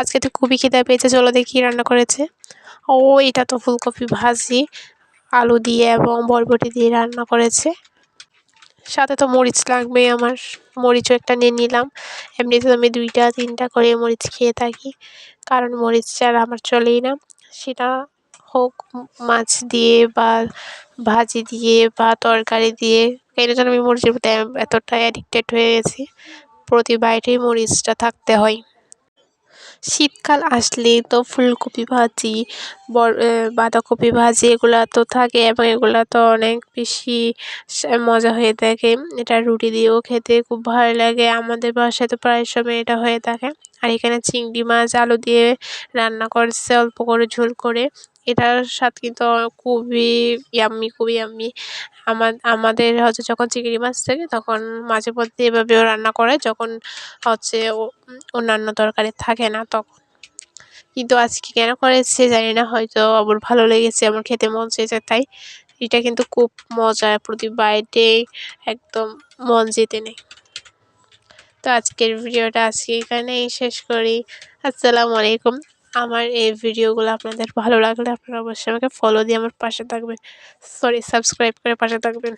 আজকে তো খুবই খিদে পেয়েছে, চলো দেখি কী রান্না করেছে। ও, এটা তো ফুলকপি ভাজি আলু দিয়ে এবং বরবটি দিয়ে রান্না করেছে। সাথে তো মরিচ লাগবেই আমার, মরিচও একটা নিয়ে নিলাম। এমনিতে তো আমি 2টা 3টা করে মরিচ খেয়ে থাকি, কারণ মরিচ ছাড়া আমার চলেই না। সেটা হোক মাছ দিয়ে বা ভাজি দিয়ে বা তরকারি দিয়ে। কেন যেন আমি মরিচের প্রতি এতটা অ্যাডিক্টেড হয়ে গেছি, প্রতি বাইটেই মরিচটা থাকতে হয়। শীতকাল আসলেই তো ফুলকপি ভাজি, বাঁধাকপি ভাজি এগুলা তো থাকে এবং এগুলা তো অনেক বেশি মজা হয়ে থাকে। এটা রুটি দিয়েও খেতে খুব ভালো লাগে। আমাদের বাসায় তো প্রায় সময় এটা হয়ে থাকে। আর এখানে চিংড়ি মাছ আলু দিয়ে রান্না করছে অল্প করে ঝোল করে। এটার স্বাদ কিন্তু খুবই ইয়াম্মি, খুবই ইয়াম্মি। আমাদের হচ্ছে যখন চিংড়ি মাছ থাকে তখন মাঝে মধ্যে এভাবেও রান্না করে, যখন হচ্ছে অন্যান্য তরকারি থাকে না তখন। কিন্তু আজকে কেন করেছে জানি না, হয়তো আমার ভালো লেগেছে, আমার খেতে মন চেয়েছে তাই। এটা কিন্তু খুব মজার, প্রতি বাইটেই একদম মন জিতে নেয়। তো আজকের ভিডিওটা আজকে এখানেই শেষ করি। আসসালামু আলাইকুম। আমার এই ভিডিওগুলো আপনাদের ভালো লাগলে আপনারা অবশ্যই আমাকে ফলো দিয়ে আমার পাশে থাকবেন, সাবস্ক্রাইব করে পাশে থাকবেন।